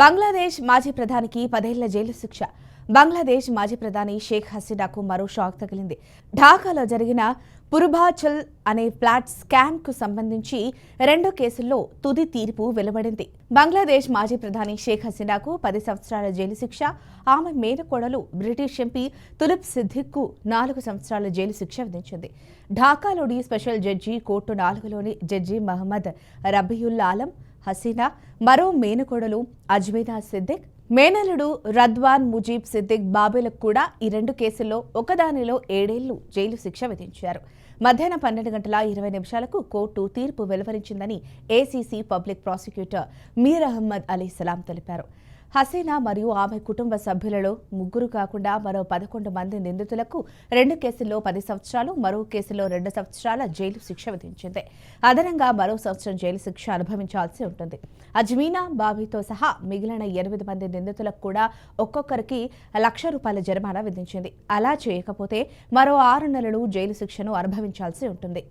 బంగ్లాదేశ్ మాజీ ప్రధానికి 10 ఏళ్ల జైలు శిక్ష. బంగ్లాదేశ్ మాజీ ప్రధాని షేక్ హసీనాకు మరో షాక్ తగిలింది. ఢాకాలో జరిగిన పుర్భాచల్ అనే ఫ్లాట్ స్కామ్ కు సంబంధించి 2 కేసుల్లో తుది తీర్పు వెలువడింది. బంగ్లాదేశ్ మాజీ ప్రధాని షేక్ హసీనాకు 10 సంవత్సరాల జైలు శిక్ష, ఆమె మేనకోడలు బ్రిటిష్ ఎంపీ తులిప్ సిద్దిక్కు 4 సంవత్సరాల జైలు శిక్ష విధించింది. ఢాకాలోని స్పెషల్ జడ్జి కోర్టు 4లోని జడ్జి మహమ్మద్ రబీయుల్ ఆలం హసీనా, మరో మేనకోడలు అజ్మీనా సిద్దిక్, మేనల్లుడు రద్వాన్ ముజీబ్ సిద్దిక్ బాబేలకు కూడా ఈ 2 కేసుల్లో ఒకదానిలో 7 ఏళ్లు జైలు శిక్ష విధించారు. మధ్యాహ్నం 12:20 కోర్టు తీర్పు వెలువరించిందని ఏసీసీ పబ్లిక్ ప్రాసిక్యూటర్ మీర్ అహ్మద్ అలీ సలాం తెలిపారు. హసీనా మరియు ఆమె కుటుంబ సభ్యులలో 3 కాకుండా మరో 11 మంది నిందితులకు 2 కేసుల్లో 10 సంవత్సరాలు, మరో కేసులో 2 సంవత్సరాల జైలు శిక్ష విధించింది. అదనంగా మరో సంవత్సరం జైలు శిక్ష అనుభవించాల్సి ఉంటుంది. అజ్మీనా బాబీతో సహా మిగిలిన 8 మంది నిందితులకు కూడా ఒక్కొక్కరికి ₹1,00,000 జరిమానా విధించింది. అలా చేయకపోతే మరో 6 నెలలు జైలు శిక్షను అనుభవించాల్సి ఉంటుంది.